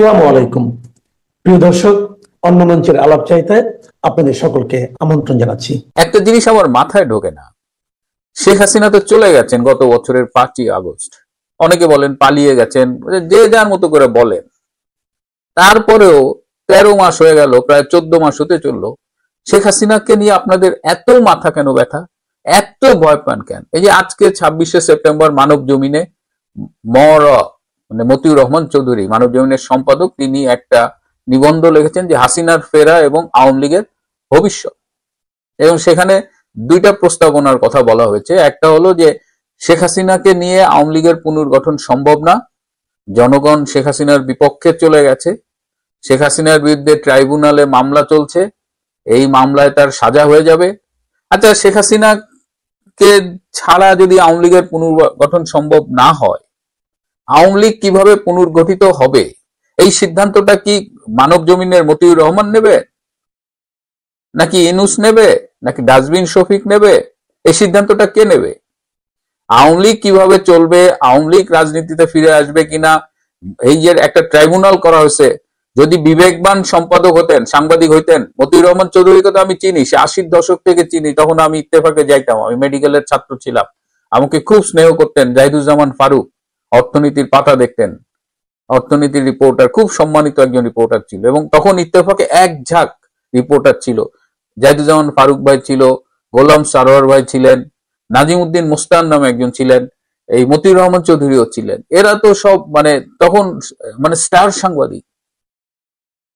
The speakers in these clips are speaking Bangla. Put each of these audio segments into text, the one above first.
আসসালামু আলাইকুম প্রিয় দর্শক, অন্য মঞ্চের আলাপ চাইতে আপনাদের সকলকে আমন্ত্রণ জানাচ্ছি। একটা জিনিস আমার মাথায় ঢোকে না, শেখ হাসিনা তো চলে গেছেন গত বছরের 5ই আগস্ট। অনেকে বলেন পালিয়ে গেছেন, যে যার মতো করে বলেন। তারপরেও 13 মাস হয়ে গেল, প্রায় 14 মাস হতে চললো। শেখ হাসিনাকে নিয়ে আপনাদের এত মাথা কেন ব্যথা, এত ভয় পান কেন? এই যে আজকে 26শে সেপ্টেম্বর মানব জমিনে মতিউর রহমান চৌধুরী, মানব জমিনের সম্পাদক, তিনি একটা নিবন্ধ লিখেছেন যে হাসিনার ফেরা এবং আওয়ামী লীগের ভবিষ্যৎ। এবং সেখানে দুইটা প্রস্তাবনার কথা বলা হয়েছে। একটা হলো যে শেখ হাসিনাকে নিয়ে আওয়ামী লীগের পুনর্গঠন সম্ভব না, জনগণ শেখ হাসিনার বিপক্ষে চলে গেছে, শেখ হাসিনার বিরুদ্ধে ট্রাইব্যুনালে মামলা চলছে, এই মামলায় তার সাজা হয়ে যাবে। আচ্ছা, শেখ হাসিনাকে ছাড়া যদি আওয়ামী লীগের পুনর্গঠন সম্ভব না হয়, আওয়ামী লীগ কিভাবে পুনর্গঠিত হবে? এই সিদ্ধান্তটা কি মানব জমিনের মতিউর রহমান নেবে, নাকি ইনুস নেবে, নাকি ডাস্টবিন শফিক নেবে? এই সিদ্ধান্তটা কে নেবে? আওয়ামী লীগ কিভাবে চলবে, আওয়ামী লীগ রাজনীতিতে ফিরে আসবে কিনা, এই যে একটা ট্রাইব্যুনাল করা হয়েছে। যদি বিবেকবান সম্পাদক হতেন, সাংবাদিক হইতেন, মতিউর রহমান চৌধুরীকে তো আমি চিনি, সে 80-র দশক থেকে চিনি। তখন আমি ইত্তেফাকে যাইতাম, আমি মেডিকেলের ছাত্র ছিলাম। আমাকে খুব স্নেহ করতেন জাহিদুজ্জামান ফারুক, অর্থনীতির পাতা দেখতেন, অর্থনীতির রিপোর্টার, খুব সম্মানিত একজন রিপোর্টার ছিল। এবং তখন ইত্তেফাকে এক ঝাঁক রিপোর্টার ছিল, জাহিদুজ্জামান ফারুক ভাই ছিল, গোলাম সারোয়ার ভাই ছিলেন, নাজিমউদ্দিন মুস্তান নামে একজন ছিলেন, এই মতিউর রহমান চৌধুরীও ছিলেন। এরা তো সব তখন স্টার সাংবাদিক।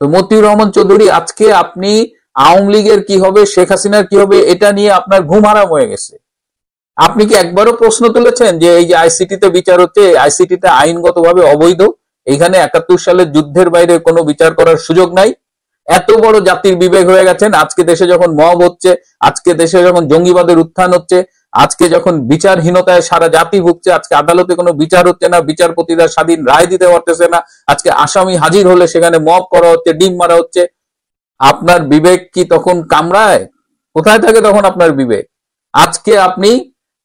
তো মতিউর রহমান চৌধুরী, আজকে আপনি আওয়ামী লীগের কি হবে, শেখ হাসিনার কি হবে, এটা নিয়ে আপনার ঘুম হারাম হয়ে গেছে। আপনি কি একবারও প্রশ্ন তুলেছেন যে এই যে আইসিটিতে বিচার হচ্ছে, আইসিটিতে আইনগতভাবে অবৈধ, এখানে 71 সালের যুদ্ধের বাইরে কোনো বিচার করার সুযোগ নাই? এত বড় জাতির বিবেক হয়ে গেছেন, আজকে দেশে যখন মব হচ্ছে, আজকে দেশে যখন জঙ্গিবাদের উত্থান হচ্ছে, আজকে যখন বিচারহীনতায় সারা জাতি ভুগছে, আজকে আদালতে কোনো বিচার হচ্ছে না, বিচারপতিরা স্বাধীন রায় দিতে পারতেছে না, আজকে আসামি হাজির হলে সেখানে মব করা হচ্ছে, ডিম মারা হচ্ছে, আপনার বিবেক কি তখন কামড়ায়? কোথায় থাকে তখন আপনার বিবেক? আজকে আপনি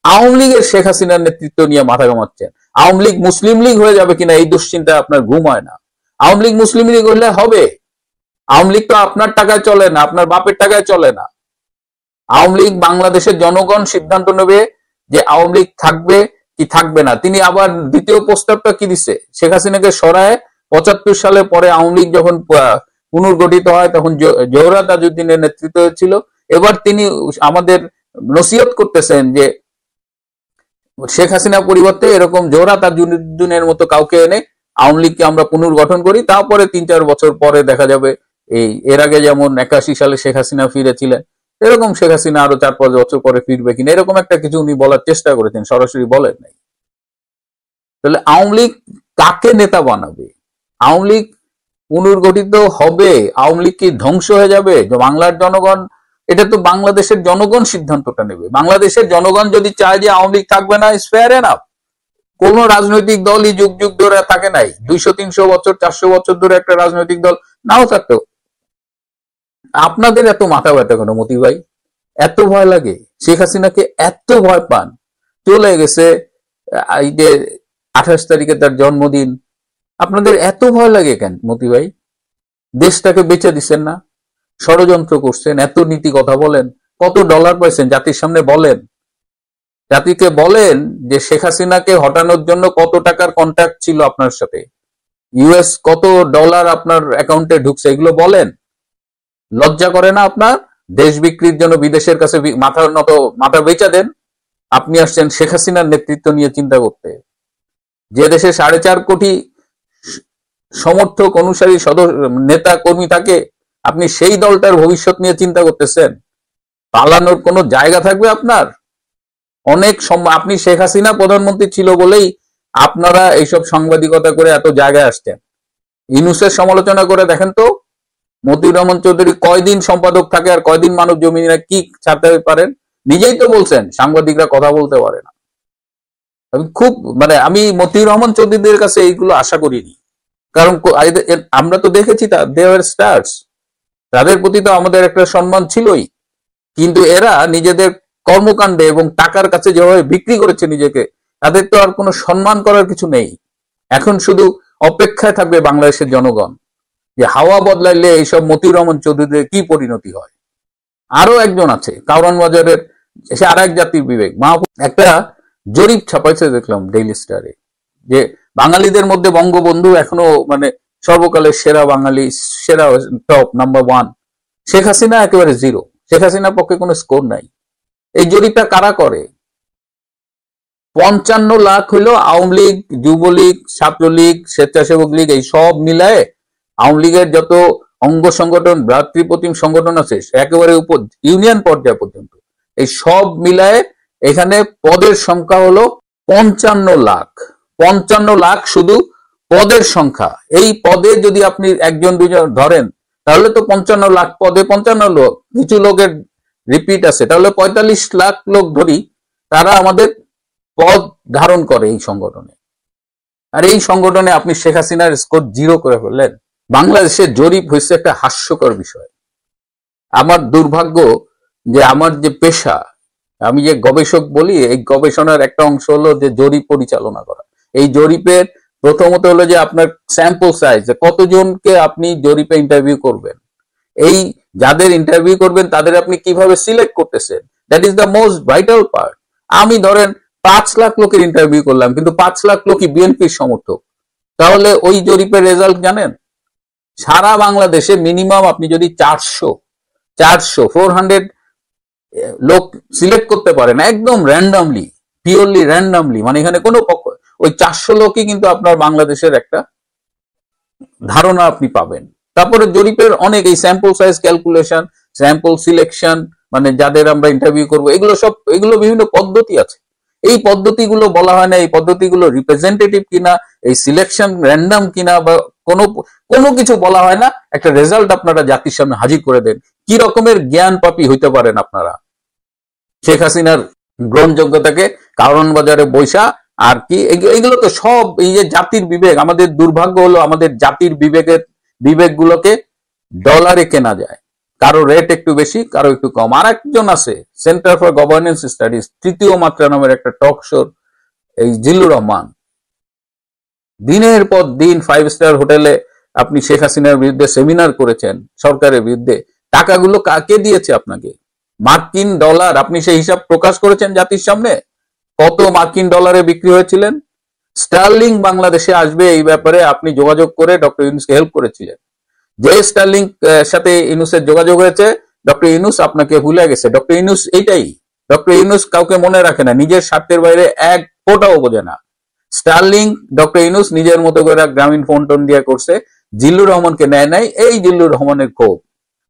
আওয়ামী লীগের শেখ হাসিনার নেতৃত্ব নিয়ে মাথা ঘামাচ্ছেন। আওয়ামী লীগ মুসলিম লীগ হয়ে যাবে কিনা এই দুশ্চিন্তায় আপনার ঘুম হয় না। আওয়ামী লীগ মুসলিম লীগ হলে হবে? আওয়ামী লীগ তো আপনার টাকায় চলে না, আপনার বাপের টাকায় চলে না। আওয়ামী লীগ বাংলাদেশের জনগণ সিদ্ধান্ত নেবে যে আওয়ামী লীগ থাকবে কি থাকবে না। তিনি আবার দ্বিতীয় প্রস্তাবটা কি দিচ্ছে, শেখ হাসিনাকে সরায় 75 সালে পরে আওয়ামী লীগ যখন পুনর্গঠিত হয়, তখন জোহরা তাজউদ্দিনের নেতৃত্ব ছিল। এবার তিনি আমাদের নসিহত করতেছেন যে শেখ হাসিনা পরিবর্তে এরকম জোহরা তাজউদ্দিনের মতো কাউকে এনে আওয়ামী লীগকে আমরা পুনর্গঠন করি, তারপরে 3-4 বছর পরে দেখা যাবে এর আগে যেমন 81 সালে শেখ হাসিনা ফিরেছিলেন, এরকম শেখ হাসিনা আরো 4-5 বছর পরে ফিরবে কিনা, এরকম একটা কিছু উনি বলার চেষ্টা করেছেন, সরাসরি বলেন নাই। তাহলে আওয়ামী লীগ কাকে নেতা বানাবে? আওয়ামী লীগ পুনর্গঠিত হবে, আওয়ামী লীগ কি ধ্বংস হয়ে যাবে? বাংলার জনগণ, এটা তো বাংলাদেশের জনগণ সিদ্ধান্তটা নেবে। বাংলাদেশের জনগণ যদি চায় যে আওয়ামী লীগ থাকবে না, ইটস ফেয়ার এনাফ। কোন রাজনৈতিক দলই যুগ যুগ ধরে থাকে নাই, 200-300 বছর 400 বছর ধরে একটা রাজনৈতিক দল নাও থাকতেও। আপনাদের এত মাথা ব্যথা কেন মতি ভাই? এত ভয় লাগে? শেখ হাসিনাকে এত ভয় পান? চলে গেছে, এই যে 28 তারিখে তার জন্মদিন, আপনাদের এত ভয় লাগে কেন মতি ভাই? দেশটাকে বেঁচে দিচ্ছেন না, ষড়যন্ত্র করছেন, এত নীতি কথা বলেন, কত ডলার পাইছেন জাতির সামনে বলেন। জাতিকে বলেন যে শেখ হাসিনাকে হটানোর জন্য কত টাকার কন্ট্রাক্ট ছিল আপনার সাথে, ইউএস কত ডলার আপনার অ্যাকাউন্টে ঢুকছে, এগুলো বলেন। লজ্জা করে না আপনার? দেশ বিক্রির জন্য বিদেশের কাছে মাথা বেচা দেন। আপনি আসছেন শেখ হাসিনার নেতৃত্ব নিয়ে চিন্তা করতে, যে দেশে 4.5 কোটি সমর্থক অনুসারী নেতা কর্মী থাকে, আপনি সেই দলটার ভবিষ্যৎ নিয়ে চিন্তা করতেছেন। পালানোর কোনো জায়গা থাকবে আপনার? অনেক আপনি শেখ হাসিনা প্রধানমন্ত্রী ছিল বলেই আপনারা এইসব সাংবাদিকতা করে এত জায়গায় আসছেন। ইউনূসের সমালোচনা করে দেখেন তো, মতিউর রহমান চৌধুরী কয়দিন সম্পাদক থাকে আর কয়দিন মানব জমিনে কি ছাড়তে পারেন? নিজেই তো বলছেন সাংবাদিকরা কথা বলতে পারে না। আমি মতিউর রহমান চৌধুরীদের কাছে এইগুলো আশা করিনি, কারণ আমরা তো দেখেছি দে আর স্টার্স, তাদের প্রতি তো আমাদের একটা সম্মান ছিলই। কিন্তু এরা নিজেদের কর্মকাণ্ডে এবং টাকার কাছে যেভাবে বিক্রি করেছে নিজেকে, তাদের তো আর কোনো সম্মান করার কিছু নেই। এখন শুধু অপেক্ষায় থাকবে বাংলাদেশের জনগণ যে হাওয়া বদলাইলে এইসব মতিউর রহমান চৌধুরীদের কি পরিণতি হয়। আরো একজন আছে কারওয়ান বাজারের, সে আর এক জাতির বিবেক মাহফুজ, একটা জরিপ ছাপাইছে দেখলাম ডেইলি স্টারে, যে বাঙালিদের মধ্যে বঙ্গবন্ধু এখনো মানে সর্বকালের সেরা বাঙালি, সেরা টপ নাম্বার 1। শেখ হাসিনা একেবারে 0। শেখ হাসিনার পক্ষে কোনো স্কোর নাই। এই জরিপটা কারা করে? 55 লাখ হইলো আওয়ামী লীগ, যুবলীগ, ছাত্রলীগ, স্বেচ্ছাসেবক লীগ, এই সব মিলায়ে আওয়ামী লীগের যত অঙ্গ সংগঠন, ভ্রাতৃপ্রতিম সংগঠন আছে একেবারে উপর ইউনিয়ন পর্যায় পর্যন্ত, এই সব মিলায়ে এখানে পদের সংখ্যা হলো 55 লাখ। 55 লাখ শুধু পদের সংখ্যা। এই পদে যদি আপনি একজন দুজন ধরেন তাহলে তো 55 লাখ পদে 55 লোক, কিছু লোকের রিপিট আছে, তাহলে 45 লাখ লোক ধরি, তারা আমাদের পদ ধারণ করে এই সংগঠনে। আর এই সংগঠনে আপনি শেখ হাসিনার স্কোর 0 করে ফেললেন। বাংলাদেশের জরিপ হয়েছে একটা হাস্যকর বিষয়। আমার দুর্ভাগ্য যে আমার যে পেশা, আমি যে গবেষক বলি, এই গবেষণার একটা অংশ হলো যে জরিপ পরিচালনা করা। এই জরিপের প্রথমত হলো যে আপনার স্যাম্পল সাইজ, কতজনকে আপনি জরিপে ইন্টারভিউ করবেন, এই যাদের ইন্টারভিউ করবেন তাদের আপনি কিভাবে সিলেক্ট করতেছেন, that is the most vital part. আমি ধরেন 5 লাখ লোকের ইন্টারভিউ করলাম, কিন্তু 5 লাখ লোকই বিএনপির সমর্থক, তাহলে ওই জরিপের রেজাল্ট জানেন? সারা বাংলাদেশে মিনিমাম আপনি যদি 400 লোক সিলেক্ট করতে পারেন একদম র্যান্ডামলি, পিওরলি র্যান্ডামলি, মানে এখানে কোনো পক্ষ, ওই 400 লোকই কিন্তু আপনার বাংলাদেশের একটা ধারণা আপনি পাবেন। তারপরে জরিপের অনেক এই sample size calculation, sample selection, মানে যাদের আমরা ইন্টারভিউ করব, এগুলো বিভিন্ন পদ্ধতি আছে। এই পদ্ধতিগুলো বলা হয় না এই পদ্ধতিগুলো রিপ্রেজেন্টেটিভ কিনা, এই সিলেকশন র্যান্ডাম কিনা, বা কোনো কিছু বলা হয় না। একটা রেজাল্ট আপনারা জাতির সামনে হাজির করে দেন। কি রকমের জ্ঞান পাপী হইতে পারেন আপনারা? শেখ হাসিনার গ্রহণযোগ্যতাকে কারওয়ান বাজারে বৈশা আর কি, এগুলো তো সব এই যে জাতির বিবেক। আমাদের দুর্ভাগ্য হলো আমাদের জাতির বিবেকগুলোকে ডলারে কেনা যায়, কারো রেট একটু বেশি, কারো একটু কম। আর একজন আছে সেন্টার ফর গভর্নেন্স স্টাডিজ, তৃতীয় মাত্রা নামের একটা টক শোর এই জিল্লুর রহমান, দিনের পর দিন 5 স্টার হোটেলে আপনি শেখ হাসিনার বিরুদ্ধে সেমিনার করেছেন, সরকারের বিরুদ্ধে। টাকাগুলো কাকে দিয়েছে আপনাকে? মার্কিন ডলার। আপনি সেই হিসাব প্রকাশ করেছেন জাতির সামনে, কত মার্কিন ডলারে বিক্রি হয়েছিলেন। স্টার্লিং বাংলাদেশে আসবে এই ব্যাপারে আপনি যোগাযোগ করে ডক্টর ইউনূসকে হেল্প করেছিলেন। যে স্টার্লিং সাথে ইউনূসের যোগাযোগ হয়েছে, ডক্টর ইউনূস আপনাকে ভুলে গেছে। ডক্টর ইউনূস এইটাই, ডক্টর ইউনূস কাউকে মনে রাখে না, নিজের স্বার্থের বাইরে এক ফোঁটাও বোঝে না। স্টার্লিং ডক্টর ইউনূস নিজের মতো করে গ্রামীণ ফোন টোন দিয়ে করছে, জিল্লুর রহমানকে নেয় নাই, এই জিল্লুর রহমানের ক্ষোভ।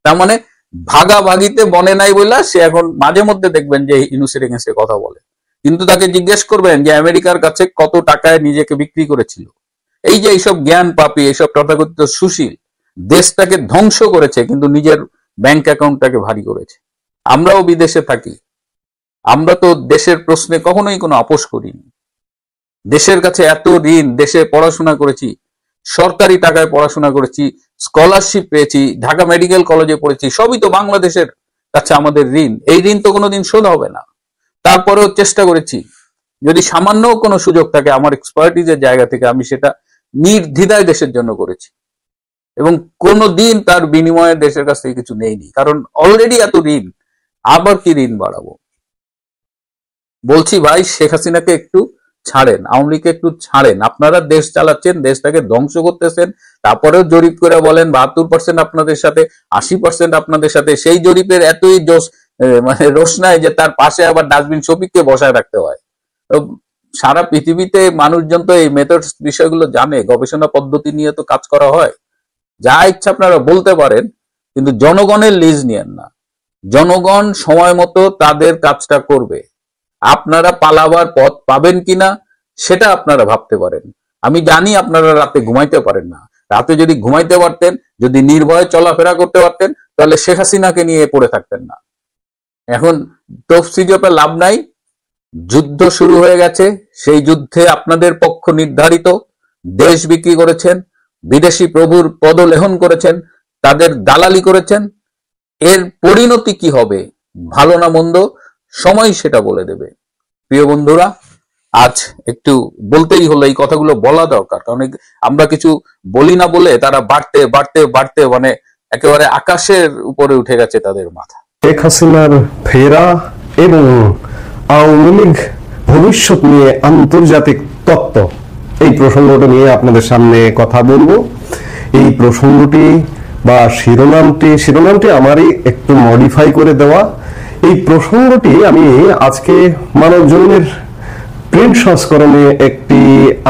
তার মানে ভাগাভাগিতে বনে নাই বলে সে এখন মাঝে মধ্যে দেখবেন যে ইউনূসের এগেইনস্টে কথা বলে, কিন্তু তাকে জিজ্ঞেস করবেন যে আমেরিকার কাছে কত টাকায় নিজেকে বিক্রি করেছিল। এই যে এইসব জ্ঞান পাপী, এইসব তথাকথিত সুশীল দেশটাকে ধ্বংস করেছে, কিন্তু নিজের ব্যাংক অ্যাকাউন্টটাকে ভারী করেছে। আমরাও বিদেশে থাকি, আমরা তো দেশের প্রশ্নে কখনোই কোনো আপোষ করিনি। দেশের কাছে এত ঋণ, দেশে পড়াশোনা করেছি, সরকারি টাকায় পড়াশোনা করেছি, স্কলারশিপ পেয়েছি, ঢাকা মেডিকেল কলেজে পড়েছি, সবই তো বাংলাদেশের কাছে আমাদের ঋণ। এই ঋণ তো কোনোদিন শোধ হবে না। তারপরেও চেষ্টা করেছি, যদি সামান্য কোনো সুযোগ থাকে আমার এক্সপার্টিজের জায়গা থেকে আমি সেটা নির্দ্বিধায় দেশের জন্য করেছি, এবং কোনোদিন তার বিনিময়ে দেশের কাছ থেকে কিছু নেইনি। কারণ অলরেডি এত ঋণ, আবার কি ঋণ বাড়াবো? বলছি ভাই, শেখ হাসিনাকে একটু ছাড়েন, আওয়ামী লীগকে একটু ছাড়েন। আপনারা দেশ চালাচ্ছেন, দেশটাকে ধ্বংস করতেছেন। তারপরেও জরিপ করে বলেন 72% আপনাদের সাথে, 80% আপনাদের সাথে। সেই জরিপের এতই জোশ, মানে রোশনায় যে তার পাশে আবার ডাস্টবিন শফিককে বসায় রাখতে হয়। তো সারা পৃথিবীতে মানুষজন তো এই মেথড বিষয়গুলো জানে, গবেষণা পদ্ধতি নিয়ে তো কাজ করা হয়। যা ইচ্ছা আপনারা বলতে পারেন, কিন্তু জনগণের লিজ নিয়েন না। জনগণ সময় মতো তাদের কাজটা করবে। আপনারা পালাবার পথ পাবেন কিনা সেটা আপনারা ভাবতে পারেন। আমি জানি আপনারা রাতে ঘুমাইতে পারেন না। রাতে যদি ঘুমাইতে পারতেন, যদি নির্ভয়ে চলাফেরা করতে পারতেন, তাহলে শেখ হাসিনাকে নিয়ে পড়ে থাকতেন না। এখন তফসি জপে লাভ নাই, যুদ্ধ শুরু হয়ে গেছে। সেই যুদ্ধে আপনাদের পক্ষ নির্ধারিত, দেশ বিক্রি করেছেন, বিদেশি প্রভুর পদলেহন করেছেন, তাদের দালালি করেছেন। এর পরিণতি কি হবে, ভালো না মন্দ, সময় সেটা বলে দেবে। প্রিয় বন্ধুরা, আজ একটু বলতেই হলো, এই কথাগুলো বলা দরকার, কারণ আমরা কিছু বলি না বলে তারা বাড়তে বাড়তে বাড়তে মানে একেবারে আকাশের উপরে উঠে গেছে তাদের মাথা। শেখ হাসিনার ফেরা এবং আওয়ামী লীগ ভবিষ্যৎ নিয়ে আন্তর্জাতিক তত্ত্ব, এই প্রসঙ্গটা নিয়ে আপনাদের সামনে কথা বলবো। এই প্রসঙ্গটি বা শিরোনামটি আমারই একটু মডিফাই করে দেওয়া। এই প্রসঙ্গটি আমি আজকে মানব জীবনের প্রিন্ট সংস্করণে একটি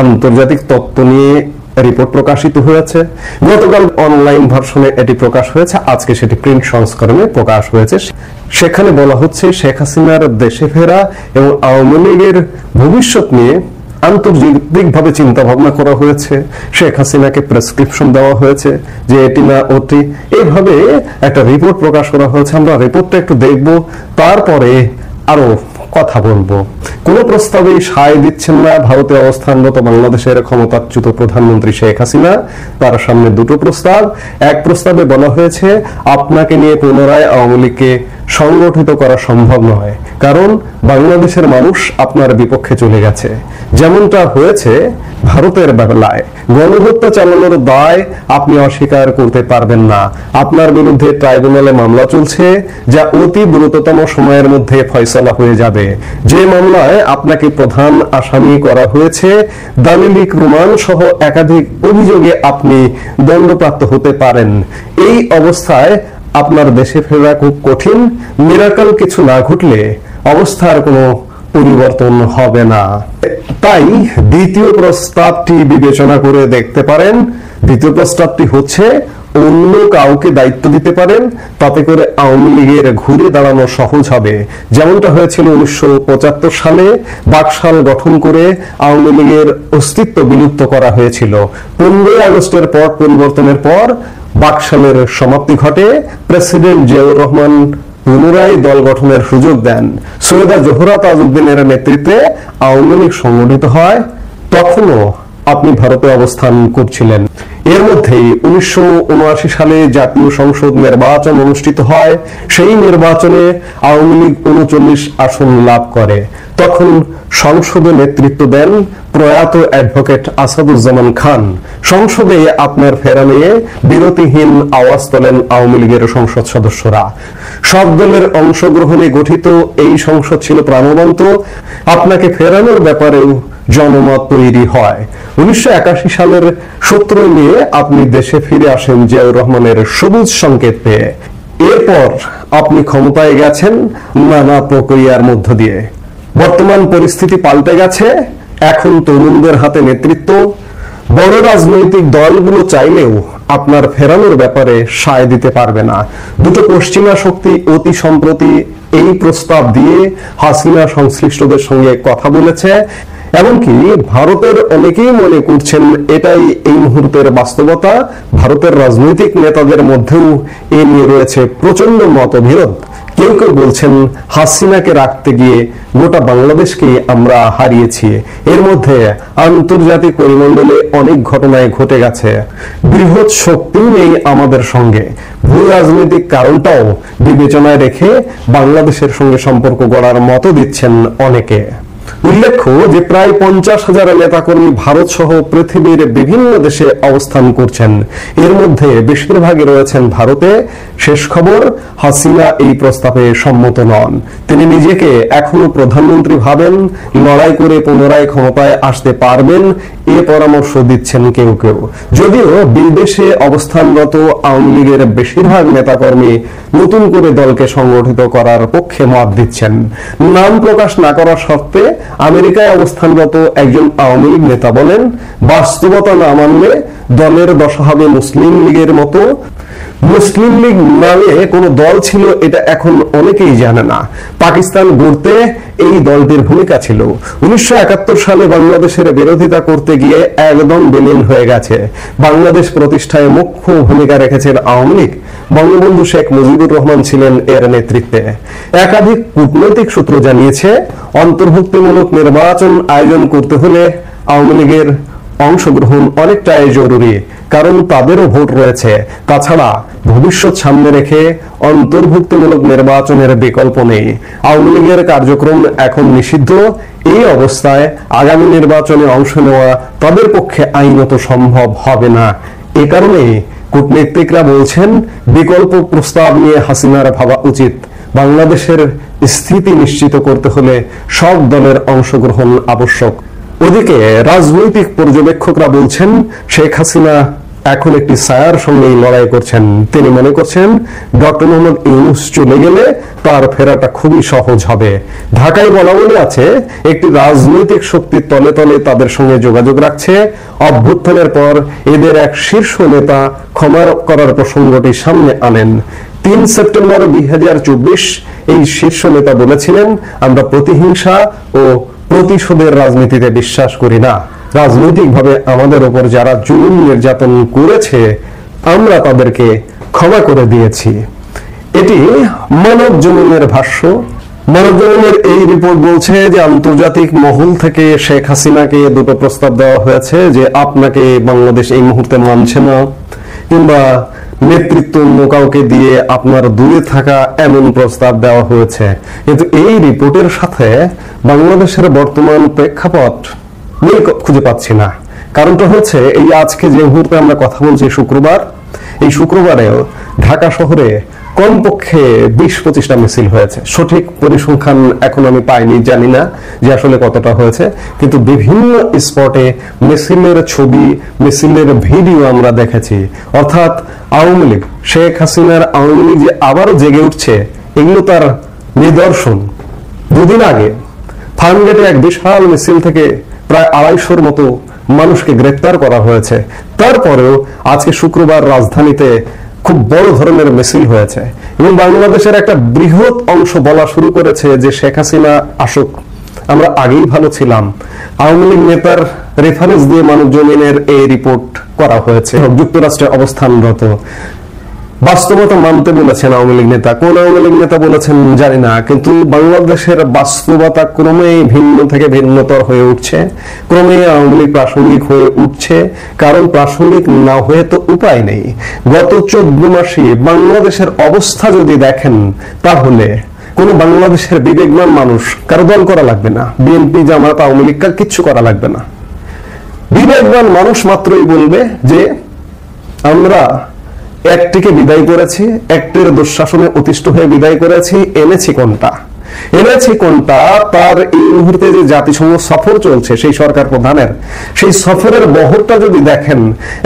আন্তর্জাতিক তত্ত্ব নিয়ে রিপোর্ট প্রকাশিত হয়েছে। গতকাল অনলাইন ভার্সনে এটি প্রকাশ হয়েছে, আজকে সেটি প্রিন্ট সংস্করণে প্রকাশ হয়েছে। সেখানে বলা হচ্ছে শেখ হাসিনার দেশে ফেরা এবং আওয়ামী লীগের ভবিষ্যৎ নিয়ে আন্তর্জাতিকভাবে চিন্তা ভাবনা করা হয়েছে। শেখ হাসিনাকে প্রেসক্রিপশন দেওয়া হয়েছে যে এটি না ওটি, এইভাবে একটা রিপোর্ট প্রকাশ করা হয়েছে। আমরা রিপোর্টটা একটু দেখব, তারপরে আরো কথা বলবো। কোন প্রস্তাবে সায় দিচ্ছেন না ভারতে অবস্থানরত বাংলাদেশের ক্ষমতাচ্যুত প্রধানমন্ত্রী শেখ হাসিনা। তার সামনে দুটো প্রস্তাব। এক প্রস্তাবে বলা হয়েছে আপনাকে নিয়ে পুনরায় আওয়ামী লীগকে সংগঠিত করা সম্ভব নয়, কারণ বাংলাদেশের মানুষ আপনার বিপক্ষে চলে গেছে। যেমনটা হয়েছে ভারতের বেলায়, গণহত্যা চালানোর দায় আপনি অস্বীকার করতে পারবেন না। আপনার বিরুদ্ধে ট্রাইব্যুনালে মামলা চলছে, যা অতি দ্রুততম সময়ের মধ্যে ফয়সালা হয়ে যাবে। যে মামলায় আপনাকে প্রধান আসামি করা হয়েছে, দালিলিক প্রমাণ সহ একাধিক অভিযোগে আপনি দণ্ডপ্রাপ্ত হতে পারেন। এই অবস্থায় আপনার দেশে ফেরা খুব কঠিন। মিরাকল কিছু না ঘটলে অবস্থার কোনো পরিবর্তন হবে না। তাই দ্বিতীয় প্রস্তাবটি বিবেচনা করে দেখতে পারেন। দ্বিতীয় প্রস্তাবটি হচ্ছে অন্য কাউকে দায়িত্ব দিতে পারেন, তাতে করে আওয়ামী লীগের ঘুরে দাঁড়ানো সহজ হবে। যেমনটা হয়েছিল 1975 সালে বাকশাল গঠন করে আওয়ামী লীগের অস্তিত্ব বিলুপ্ত করা হয়েছিল। 15 আগস্টের পট পরিবর্তনের পর বাকশালের সমাপ্তি ঘটে। প্রেসিডেন্ট জিয়াউর রহমান পুনরায় দল গঠনের সুযোগ দেন। সৈয়দা জোহরা তাজউদ্দিনের নেতৃত্বে আওয়ামী লীগ সংগঠিত হয়। তখনও আপনি ভারতে অবস্থান করছিলেন। এর মধ্যেই 1979 সালে জাতীয় সংসদ নির্বাচন অনুষ্ঠিত হয়। সেই নির্বাচনে আওয়ামী লীগ 39 আসন লাভ করে। তখন সংসদে নেতৃত্ব দেন প্রয়াত অ্যাডভোকেট আসাদুজ্জামান খান। সংসদে আপনার ফেরা নিয়ে বিরতিহীন আওয়াজ তোলেন আওয়ামী লীগের সংসদ সদস্যরা। সব দলের অংশগ্রহণে গঠিত এই সংসদ ছিল প্রাণবন্ত। আপনাকে ফেরানোর ব্যাপারেও জনমত তৈরি হয়। 1981 সালের 17 নিয়ে আপনি দেশে ফিরে আসেন জিয়াউর রহমানের সবুজ সংকেত পেয়ে। এরপর আপনি ক্ষমতায় গেছেন নানা প্রক্রিয়ার মধ্য দিয়ে। বর্তমান পরিস্থিতি পাল্টে গেছে। এখন তরুণদের হাতে নেতৃত্ব। বড় রাজনৈতিক দলগুলো চাইলেও আপনার ফেরানোর ব্যাপারে সায় দিতে পারবে না। দুটো পশ্চিমা শক্তি অতি সম্প্রতি এই প্রস্তাব দিয়ে হাসিনা সংশ্লিষ্টদের সঙ্গে কথা বলেছে। এমনকি ভারতের অনেকেই মনে করছেন এটাই এই মুহূর্তের বাস্তবতা। ভারতের রাজনৈতিক নেতাদের মধ্যেও এ নিয়ে রয়েছে প্রচন্ড মতবিরোধ। কেউ কেউ বলছেন হাসিনাকে রাখতে গিয়ে গোটা বাংলাদেশকে আমরা হারিয়েছি। এর মধ্যে আন্তর্জাতিক পরিমণ্ডলে অনেক ঘটনায় ঘটে গেছে। বৃহৎ শক্তি নেই আমাদের সঙ্গে। ভূ রাজনৈতিক কারণটাও বিবেচনায় রেখে বাংলাদেশের সঙ্গে সম্পর্ক গড়ার মত দিচ্ছেন অনেকে। উল্লেখ্য যে প্রায় 50,000 নেতাকর্মী ভারত সহ পৃথিবীর বিভিন্ন দেশে অবস্থান করছেন। এর মধ্যে বেশিরভাগই রয়েছেন ভারতে। শেষ খবর, হাসিনা এই প্রস্তাবে সম্মত নন। তিনি নিজেকে এখনো প্রধানমন্ত্রী ভাবেন, লড়াই করে পুনরায় ক্ষমতায় আসতে পারবেন এ পরামর্শ দিচ্ছেন কেউ কেউ। যদিও বিদেশে অবস্থানরত আওয়ামী লীগের বেশিরভাগ নেতাকর্মী নতুন করে দলকে সংগঠিত করার পক্ষে মত দিচ্ছেন। নাম প্রকাশ না করার শর্তে আমেরিকায় অবস্থানরত একজন আওয়ামী লীগ নেতা বলেন, বাস্তবতা না মানলে দলের দশা হবে মুসলিম লীগের মতো। মুসলিম লীগ নামে কোন দল ছিল এটা এখন অনেকেই জানে না। পাকিস্তান গড়তে এই দলটির ভূমিকা ছিল। 1971 সালে বাংলাদেশের বিরোধিতা করতে গিয়ে একদম বিলীন হয়ে গেছে। বাংলাদেশ প্রতিষ্ঠায় মুখ্য ভূমিকা রেখেছেন আওয়ামী লীগ। বঙ্গবন্ধু শেখ মুজিবুর রহমান ছিলেন এর নেতৃত্বে। একাধিক কূটনৈতিক সূত্র জানিয়েছে অন্তর্ভুক্তিমূলক নির্বাচন আয়োজন করতে হলে আওয়ামী লীগের অংশগ্রহণ অনেকটাই জরুরি, কারণ তাদেরও ভোট রয়েছে। তাছাড়া ভবিষ্যৎ সামনে রেখে অন্তর্ভুক্তিমূলক নির্বাচনের বিকল্প নেই। আওয়ামী লীগের কার্যক্রম এখন নিষিদ্ধ। এই অবস্থায় আগামী নির্বাচনে অংশ নেওয়া তাদের পক্ষে আইনত সম্ভব হবে না। এ কারণে কূটনীতিকরা বলছেন, বিকল্প প্রস্তাব নিয়ে হাসিনার ভাবা উচিত। বাংলাদেশের স্থিতি নিশ্চিত করতে হলে সব দলের অংশগ্রহণ আবশ্যক। ওদিকে রাজনৈতিক পর্যবেক্ষকরা বলছেন, শেখ হাসিনা এখন একটি ছায়ার সঙ্গেই লড়াই করছেন। তিনি মনে করছেন, ডক্টর মোহাম্মদ ইউনূস চলে গেলে তার ফেরাটা খুবই সহজ হবে। ঢাকায় বলা বলে আছে, একটি রাজনৈতিক শক্তির তলে তলে তাদের সঙ্গে যোগাযোগ রাখছে। অভ্যুত্থানের পর এদের এক শীর্ষ নেতা ক্ষমা করার প্রসঙ্গটি সামনে আনেন। 3 সেপ্টেম্বর 2024 এই শীর্ষ নেতা বলেছিলেন, আমরা প্রতিহিংসা ও প্রতিশোধের রাজনীতিতে বিশ্বাস করি না। রাজনৈতিকভাবে আমাদের উপর যারা জুলুম নির্যাতন করেছে, আমরা তাদেরকে ক্ষমা করে দিয়েছি। এটি মানব জমিনের ভাষ্য। মানব জমিনের এই রিপোর্ট বলছে যে আন্তর্জাতিক মহল থেকে শেখ হাসিনাকে দুটো প্রস্তাব দেওয়া হয়েছে, যে আপনাকে বাংলাদেশ এই মুহূর্তে মানছে না, কিংবা নেতৃত্ব অন্য কাউকে দিয়ে আপনার দূরে থাকা, এমন প্রস্তাব দেওয়া হয়েছে। কিন্তু এই রিপোর্টের সাথে বাংলাদেশের বর্তমান প্রেক্ষাপট মিল খুঁজে পাচ্ছি না। কারণটা হচ্ছে, এই আজকে যে মুহূর্তে আমরা কথা বলছি শুক্রবার, এই শুক্রবারেও ঢাকা শহরে কমপক্ষে 20-25টা মিছিল হয়েছে। সঠিক পরিসংখ্যান এখন আমি পাইনি, জানি না যে আসলে কতটা হয়েছে, কিন্তু বিভিন্ন স্পটে মিছিলের ছবি, মিছিলের ভিডিও আমরা দেখেছি। অর্থাৎ আওয়ামী লীগ, শেখ হাসিনার আওয়ামী লীগ যে আবারও জেগে উঠছে, এগুলো তার নিদর্শন। দুদিন আগে ফার্মগেটে এক বিশাল মিছিল থেকে প্রায় 250-র মতো মানুষকে গ্রেপ্তার করা হয়েছে। তারপরেও আজকে শুক্রবার রাজধানীতে খুব বড় ধরনের মিছিল হয়েছে এবং বাংলাদেশের একটা বৃহৎ অংশ বলা শুরু করেছে যে শেখ হাসিনা আসুক, আমরা আগেই ভালো ছিলাম। আওয়ামী লীগ নেতার রেফারেন্স দিয়ে মানব জমিনের এই রিপোর্ট করা হয়েছে। যুক্তরাষ্ট্রে অবস্থানরত বাস্তবতা মানতে বলেছেন আওয়ামী লীগ নেতা। কোন আওয়ামী লীগ নেতা বলেছেন জানি না, কিন্তু বাংলাদেশের বাস্তবতা ক্রমেই ভিন্ন থেকে ভিন্নতর হয়ে উঠছে। ক্রমেই আওয়ামী লীগ প্রাসঙ্গিক হয়ে উঠছে, কারণ প্রাসঙ্গিক না হয়ে তো উপায় নেই। গত 14 মাসে বাংলাদেশের অবস্থা যদি দেখেন, তাহলে কোন বাংলাদেশের বিবেকবান মানুষ, কারো দল করা লাগবে না, বিএনপি জামাত আওয়ামী লীগ কিচ্ছু করা লাগবে না, বিবেকবান মানুষ মাত্রই বলবে যে আমরা একটিকে বিদায় করেছি, একটির দুঃশাসনে অতিষ্ঠ হয়ে বিদায় করেছি, এনেছি কোনটা? তার এই মুহূর্তে যে জাতিসংঘ সফর চলছে সেই সরকার প্রধানের, সেই সফরের বহরটা যদি দেখেন,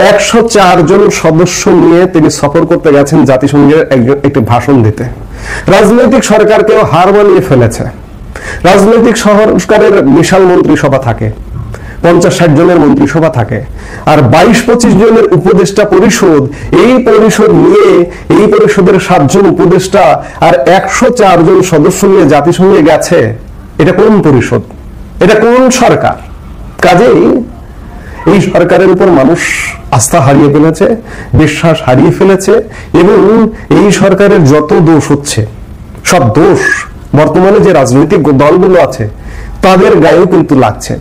104 জন সদস্য নিয়ে তিনি সফর করতে গেছেন জাতিসংঘের একটি ভাষণ দিতে। রাজনৈতিক সরকারকেও হার মানিয়ে ফেলেছে। রাজনৈতিক সরকারের বিশাল মন্ত্রিসভা থাকে, 50-60 জনের মন্ত্রিসভা থাকে, আর 22-25 জনের উপদেষ্টা পরিষদ। এই পরিষদ নিয়ে, এই পরিষদের 7 জন উপদেষ্টা আর 104 জন সদস্য নিয়ে জাতিসংঘে গেছে। এটা কোন পরিষদ? এটা কোন সরকার? কাজেই এই সরকারের উপর মানুষ আস্থা হারিয়ে ফেলেছে, বিশ্বাস হারিয়ে ফেলেছে, এবং এই সরকারের যত দোষ হচ্ছে, সব দোষ বর্তমানে যে রাজনৈতিক দলগুলো আছে তাদের গায়েও কিন্তু লাগছে।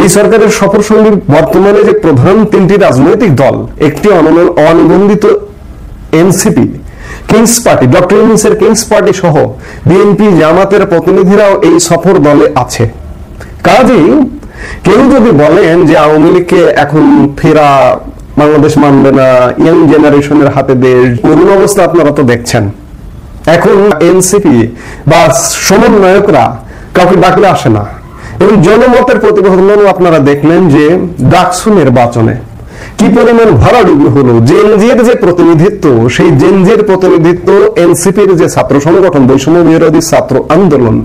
এই সরকারের সফর সঙ্গী বর্তমানে যে প্রধান 3টি রাজনৈতিক দল, একটি অনিবন্ধিত এনসিপি, কিংস পার্টি, ডক্টর ইউনূসের কিংস পার্টি সহ বিএনপি জামাতের প্রতিনিধিরাও এই সফর দলে আছে। কাজেই কেউ যদি বলেন যে আওয়ামী লীগকে এখন ফেরা বাংলাদেশ মানবে না, ইয়াং জেনারেশনের হাতে দেশ, করুণ অবস্থা আপনারা তো দেখছেন। এখন এনসিপি বা সমন্বয়করা কাউকে ডাকলে আসে না, এবং জনমতের প্রতিফলনও আপনারা দেখলেন যে ডাকসু নির্বাচনে কি পরিমাণ ভরাডুবি হলো। জেনজির যে প্রতিনিধিত্ব, সেই জেনজির প্রতিনিধিত্ব এনসিপির যে ছাত্র সংগঠন, বৈষম্য বিরোধী ছাত্র আন্দোলন,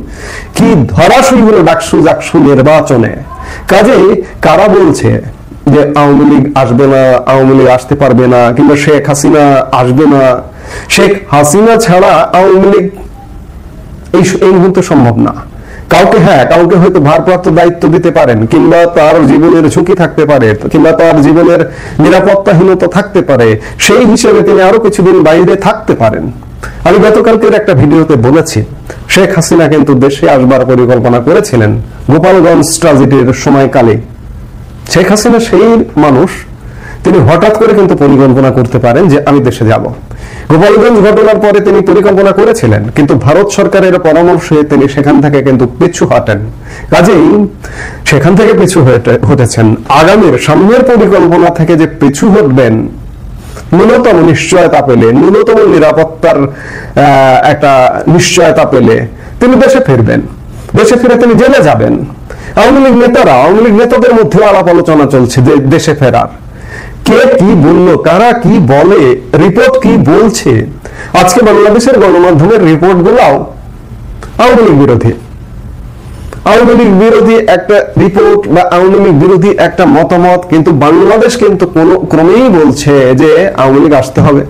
কি ধরাশয়ী হলো ডাকসু নির্বাচনে। কাজে কারা বলছে যে আওয়ামী লীগ আসবে না, আওয়ামী লীগ আসতে পারবে না, কিংবা শেখ হাসিনা আসবে না, শেখ হাসিনা ছাড়া আওয়ামী লীগ এই মুহূর্তে সম্ভব না। কাউকে হয়তো ভারপ্রাপ্ত দায়িত্ব দিতে পারেন, কিংবা তার জীবনের ঝুঁকি থাকতে পারে, কিংবা তার জীবনের নিরাপত্তাহীনতা থাকতে পারে, সেই হিসেবে তিনি আরো কিছুদিন বাইরে থাকতে পারেন। আমি গতকালকের একটা ভিডিওতে বলেছি, শেখ হাসিনা কিন্তু দেশে আসবার পরিকল্পনা করেছিলেন গোপালগঞ্জ ট্র্যাজেডির সময়কালে। শেখ হাসিনা সেই মানুষ, তিনি হঠাৎ করে কিন্তু পরিকল্পনা করতে পারেন যে আমি দেশে যাব। গোপালগঞ্জ ঘটনার পরে তিনি পরিকল্পনা করেছিলেন, কিন্তু ভারত সরকারের পরামর্শে তিনি সেখান থেকে কিন্তু পিছু হটেন। কাজেই সেখান থেকে পিছু হটেছেন। আগামীর সামনের পরিকল্পনা থেকে যে পিছু হটবেন, ন্যূনতম নিশ্চয়তা পেলে, ন্যূনতম নিরাপত্তার একটা নিশ্চয়তা পেলে তিনি দেশে ফিরবেন। দেশে ফিরে তিনি জেলে যাবেন। আওয়ামী লীগ নেতাদের মধ্যে আলাপ আলোচনা চলছে যে দেশে ফেরার। কে কি বললো, কারা কি বলে, রিপোর্ট কি বলছে, আজকে বাংলাদেশের গণমাধ্যমের রিপোর্ট গুলাও আওয়ামী লীগ বিরোধী। আওয়ামী লীগ বিরোধী একটা রিপোর্ট বা আওয়ামী লীগ বিরোধী একটা মতামত, কিন্তু বাংলাদেশ কিন্তু কোন ক্রমেই বলছে যে আওয়ামী লীগ আসতে হবে,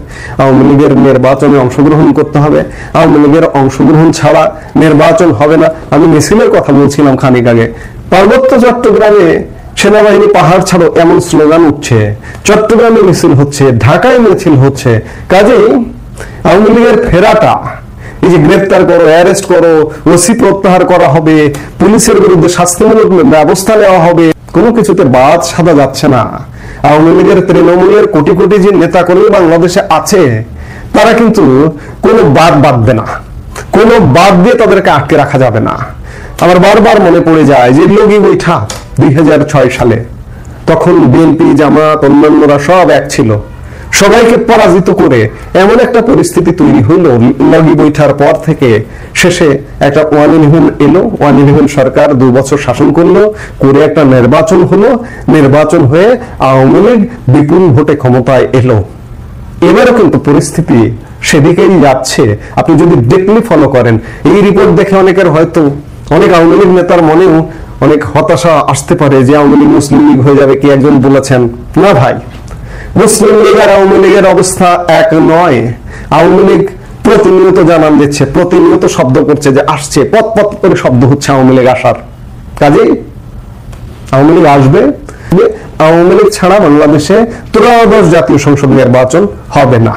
আওয়ামী লীগের নির্বাচনে অংশগ্রহণ করতে হবে, আওয়ামী লীগের অংশগ্রহণ ছাড়া নির্বাচন হবে না। আমি মিছিলের কথা বলছিলাম খানিক আগে, পার্বত্য চট্টগ্রামে সেনাবাহিনী পাহাড় ছাড়ো এমন স্লোগান উঠছে, চট্টগ্রামে মিছিল হচ্ছে, ঢাকায় মিছিল হচ্ছে। কাজেই আওয়ামী লীগের ফেরাটা, এই যে গ্রেপ্তার করো, অ্যারেস্ট করো, ওসি প্রত্যাহার করা হবে, পুলিশের বিরুদ্ধে শাস্তিমূলক ব্যবস্থা নেওয়া হবে, কোনো কিছুতে বাদ সাধা যাচ্ছে না। আওয়ামী লীগের তৃণমূলের কোটি কোটি যে নেতা কর্মী বাংলাদেশে আছে, তারা কিন্তু কোনো বাদ না, কোনো বাদ দিয়ে তাদেরকে আটকে রাখা যাবে না। আমার বারবার মনে পড়ে যায় যে লগি বৈঠা 2006 সালে, তখন বিএনপি, জামাত, অন্যান্যরা সব এক ছিল, সবাইকে পরাজিত করে এমন একটা পরিস্থিতি তৈরি হইলো। লগি বৈঠার পর থেকে শেষে একটা 1-in-1 এলো, 1-in-1 সরকার 2 বছর শাসন করলো, করে একটা নির্বাচন হলো, নির্বাচন হয়ে আওয়ামী লীগ বিপুল ভোটে ক্ষমতায় এলো। এবারও কিন্তু পরিস্থিতি সেদিকেই যাচ্ছে। আপনি যদি ডিপলি ফলো করেন, এই রিপোর্ট দেখে অনেকের হয়তো, অনেক আওয়ামী লীগ নেতার মনেও অনেক হতাশা আসতে পারে যে আওয়ামী লীগ মুসলিম লীগ হয়ে যাবে। কি একজন বলেছেন, না ভাই, মুসলিম লীগ আর আওয়ামী লীগের অবস্থা এক নয়। আওয়ামী লীগ প্রতিনিয়ত জানান দিচ্ছে, প্রতিনিয়ত শব্দ করছে যে আসছে, পথ করে শব্দ হচ্ছে আওয়ামী লীগ আসার। কাজেই আওয়ামী লীগ আসবে। আওয়ামী লীগ ছাড়া বাংলাদেশে ত্রয়োদশ জাতীয় সংসদ নির্বাচন হবে না।